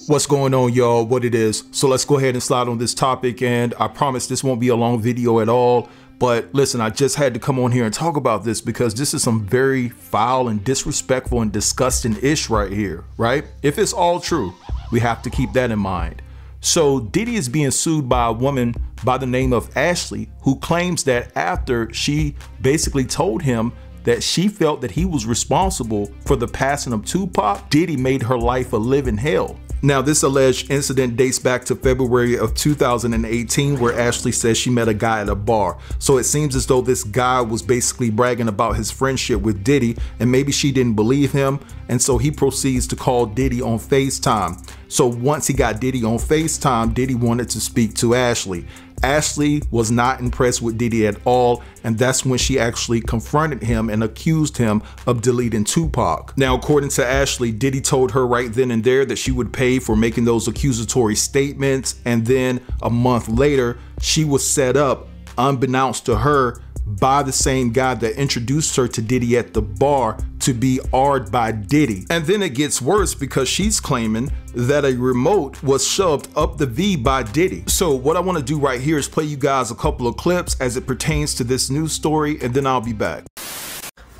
What's going on, y'all? What it is. So let's go ahead and slide on this topic, and I promise this won't be a long video at all. But listen, I just had to come on here and talk about this because this is some very foul and disrespectful and disgusting ish right here, right? If it's all true, we have to keep that in mind. So Diddy is being sued by a woman by the name of Ashley, who claims that after she basically told him that she felt that he was responsible for the passing of Tupac, Diddy made her life a living hell. Now, this alleged incident dates back to February of 2018, where Ashley says she met a guy at a bar. So it seems as though this guy was basically bragging about his friendship with Diddy, and maybe she didn't believe him. And so he proceeds to call Diddy on FaceTime. So once he got Diddy on FaceTime, Diddy wanted to speak to Ashley. Ashley was not impressed with Diddy at all, and that's when she actually confronted him and accused him of deleting Tupac. Now, according to Ashley, Diddy told her right then and there that she would pay for making those accusatory statements, and then a month later, she was set up, unbeknownst to her, by the same guy that introduced her to Diddy at the bar to be R'd by Diddy. And then it gets worse because she's claiming that a remote was shoved up the V by Diddy. So what I want to do right here is play you guys a couple of clips as it pertains to this news story, and then I'll be back.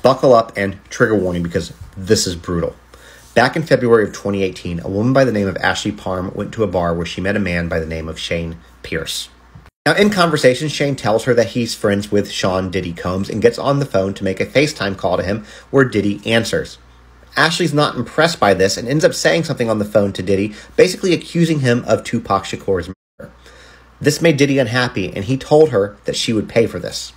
Buckle up and trigger warning because this is brutal. Back in February of 2018, a woman by the name of Ashley Parham went to a bar where she met a man by the name of Shane Pierce. Now, in conversation, Shane tells her that he's friends with Sean Diddy Combs and gets on the phone to make a FaceTime call to him where Diddy answers. Ashley's not impressed by this and ends up saying something on the phone to Diddy, basically accusing him of Tupac Shakur's murder. This made Diddy unhappy, and he told her that she would pay for this.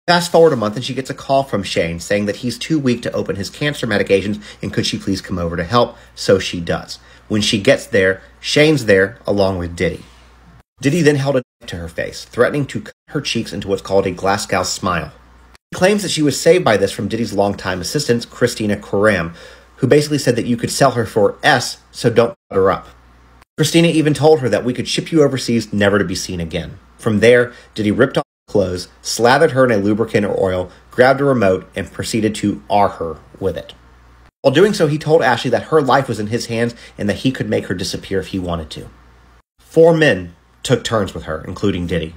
Fast forward a month, and she gets a call from Shane saying that he's too weak to open his cancer medications and could she please come over to help, so she does. When she gets there, Shane's there along with Diddy. Diddy then held a knife to her face, threatening to cut her cheeks into what's called a Glasgow smile. He claims that she was saved by this from Diddy's longtime assistant, Christina Koram, who basically said that you could sell her for S, so don't cut her up. Christina even told her that we could ship you overseas, never to be seen again. From there, Diddy ripped off her clothes, slathered her in a lubricant or oil, grabbed a remote, and proceeded to R her with it. While doing so, he told Ashley that her life was in his hands and that he could make her disappear if he wanted to. 4 men took turns with her, including Diddy.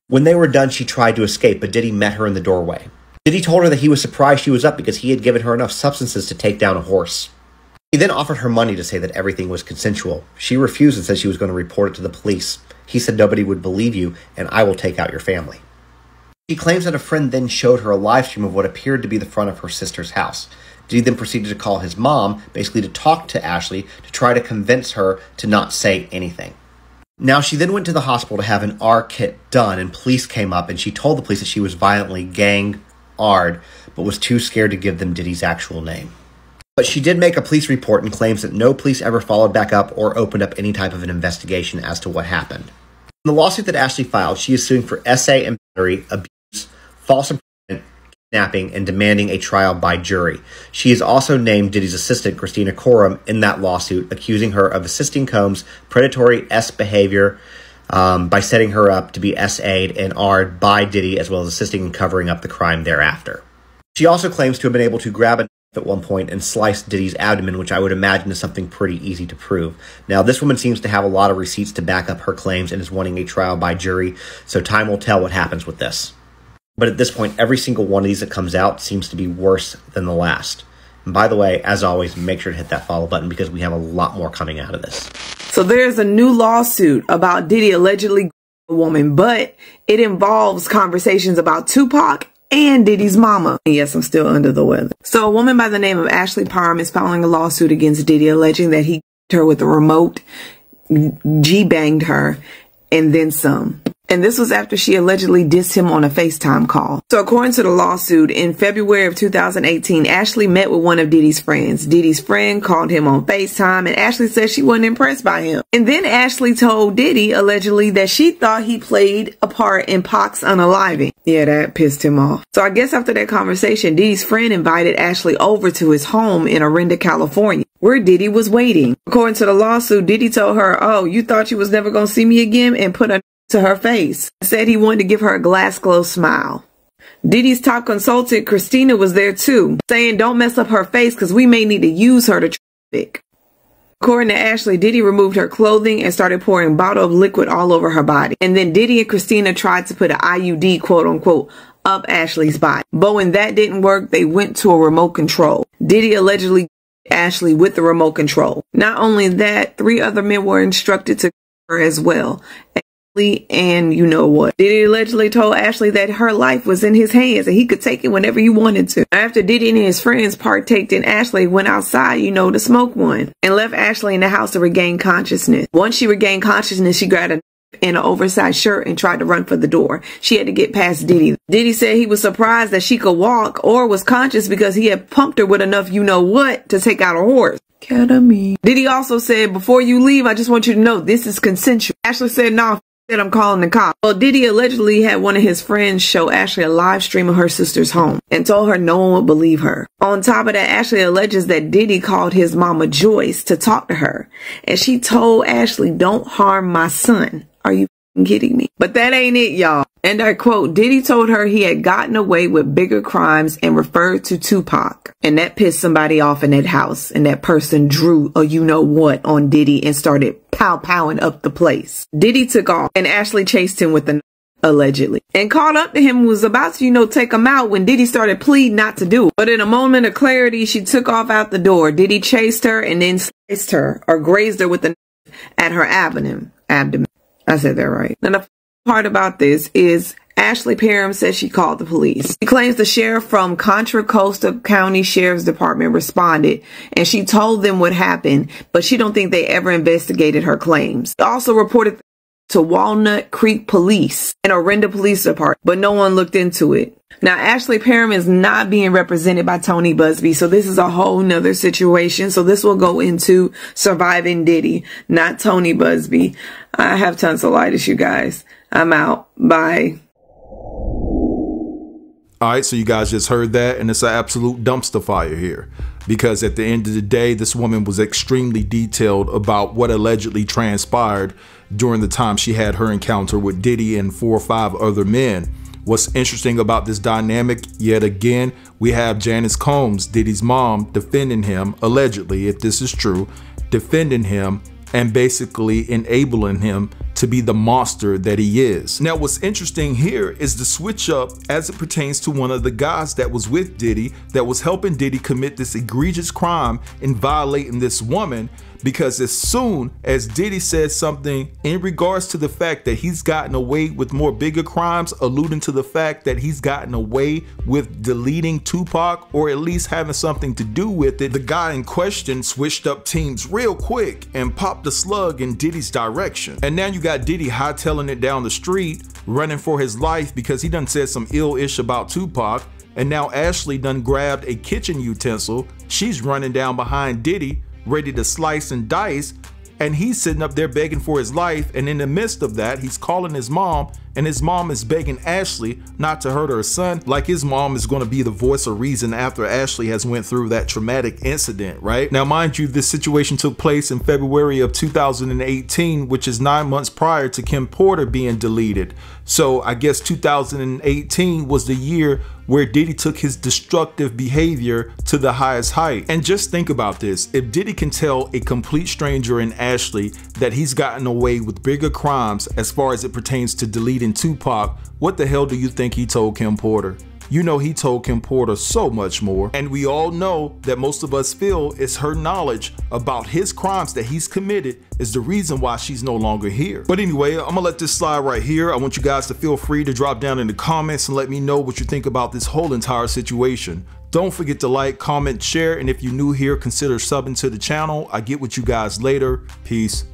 When they were done, she tried to escape, but Diddy met her in the doorway. Diddy told her that he was surprised she was up because he had given her enough substances to take down a horse. He then offered her money to say that everything was consensual. She refused and said she was going to report it to the police. He said nobody would believe you, and I will take out your family. She claims that a friend then showed her a live stream of what appeared to be the front of her sister's house. Diddy then proceeded to call his mom, basically to talk to Ashley, to try to convince her to not say anything. Now, she then went to the hospital to have an R kit done, and police came up, and she told the police that she was violently gang-R'd, but was too scared to give them Diddy's actual name. But she did make a police report and claims that no police ever followed back up or opened up any type of an investigation as to what happened. In the lawsuit that Ashley filed, she is suing for SA and battery, abuse, false imprisonment, kidnapping, and demanding a trial by jury. She has also named Diddy's assistant, Christina Koram, in that lawsuit, accusing her of assisting Combs' predatory S behavior by setting her up to be SA'd and R'd by Diddy, as well as assisting in covering up the crime thereafter. She also claims to have been able to grab a knife at one point and slice Diddy's abdomen, which I would imagine is something pretty easy to prove. Now, this woman seems to have a lot of receipts to back up her claims and is wanting a trial by jury, so time will tell what happens with this. But at this point, every single one of these that comes out seems to be worse than the last. And by the way, as always, make sure to hit that follow button because we have a lot more coming out of this. So there's a new lawsuit about Diddy allegedly a woman, but it involves conversations about Tupac and Diddy's mama. Yes, I'm still under the weather. So a woman by the name of Ashley Parham is filing a lawsuit against Diddy, alleging that he her with a remote, G-banged her, and then some. And this was after she allegedly dissed him on a FaceTime call. So according to the lawsuit, in February of 2018, Ashley met with one of Diddy's friends. Diddy's friend called him on FaceTime, and Ashley said she wasn't impressed by him. And then Ashley told Diddy, allegedly, that she thought he played a part in Pac's unaliving. Yeah, that pissed him off. So I guess after that conversation, Diddy's friend invited Ashley over to his home in Orinda, California, where Diddy was waiting. According to the lawsuit, Diddy told her, "Oh, you thought you was never gonna see me again," and put a to her face. Said he wanted to give her a glass-glow smile. Diddy's top consultant, Christina, was there too, saying don't mess up her face because we may need to use her to traffic. According to Ashley, Diddy removed her clothing and started pouring a bottle of liquid all over her body. And then Diddy and Christina tried to put an IUD, quote unquote, up Ashley's body. But when that didn't work, they went to a remote control. Diddy allegedly Ashley with the remote control. Not only that, 3 other men were instructed to her as well. And you know what? Diddy allegedly told Ashley that her life was in his hands and he could take it whenever he wanted to. After Diddy and his friends partaked in, Ashley went outside, to smoke one and left Ashley in the house to regain consciousness. Once she regained consciousness, she grabbed a in an oversized shirt and tried to run for the door. She had to get past Diddy. Diddy said he was surprised that she could walk or was conscious because he had pumped her with enough you-know-what to take out a horse. Ketamine. Diddy also said, before you leave, I just want you to know this is consensual. Ashley said, no, that I'm calling the cops. Well, Diddy allegedly had one of his friends show Ashley a live stream of her sister's home and told her no one would believe her. On top of that, Ashley alleges that Diddy called his mama Joyce to talk to her. And she told Ashley, don't harm my son. Are you kidding me? But that ain't it, y'all. And I quote, Diddy told her he had gotten away with bigger crimes and referred to Tupac. And that pissed somebody off in that house. And that person drew a you-know-what on Diddy and started pow-powing up the place. Diddy took off and Ashley chased him with the knife, allegedly. And caught up to him, was about to, take him out when Diddy started pleading not to do it. But in a moment of clarity, she took off out the door. Diddy chased her and then sliced her or grazed her with the knife at her abdomen. I said that right. And the part about this is Ashley Parham says she called the police. She claims the sheriff from Contra Costa County Sheriff's Department responded and she told them what happened, but she don't think they ever investigated her claims. She also reported to Walnut Creek Police and Orinda Police Department, but no one looked into it. Now, Ashley Parham is not being represented by Tony Busby, so this is a whole nother situation. So this will go into Surviving Diddy, not Tony Busby. I have tonsillitis, you guys. I'm out. Bye. All right, so you guys just heard that, and it's an absolute dumpster fire here. Because at the end of the day, this woman was extremely detailed about what allegedly transpired during the time she had her encounter with Diddy and 4 or 5 other men. What's interesting about this dynamic, yet again, we have Janice Combs, Diddy's mom, defending him, allegedly, if this is true, defending him and basically enabling him to be the monster that he is. Now, what's interesting here is the switch up as it pertains to one of the guys that was with Diddy, that was helping Diddy commit this egregious crime in violating this woman, because as soon as Diddy said something in regards to the fact that he's gotten away with more bigger crimes, alluding to the fact that he's gotten away with deleting Tupac or at least having something to do with it, the guy in question switched up teams real quick and popped the slug in Diddy's direction. And now you got Diddy hightailing it down the street, running for his life because he done said some ill-ish about Tupac. And now Ashley done grabbed a kitchen utensil. She's running down behind Diddy, ready to slice and dice, and he's sitting up there begging for his life. And in the midst of that, he's calling his mom, and his mom is begging Ashley not to hurt her son, like his mom is going to be the voice of reason after Ashley has went through that traumatic incident, right? Now, mind you, this situation took place in February of 2018, which is 9 months prior to Kim Porter being deleted. So I guess 2018 was the year where Diddy took his destructive behavior to the highest height. And just think about this. If Diddy can tell a complete stranger in Ashley that he's gotten away with bigger crimes as far as it pertains to deleting Tupac, what the hell do you think he told Kim Porter? You know, he told Kim Porter so much more. And we all know that most of us feel it's her knowledge about his crimes that he's committed is the reason why she's no longer here. But anyway, I'm gonna let this slide right here. I want you guys to feel free to drop down in the comments and let me know what you think about this whole entire situation. Don't forget to like, comment, share, and if you're new here, consider subbing to the channel. I get with you guys later. Peace.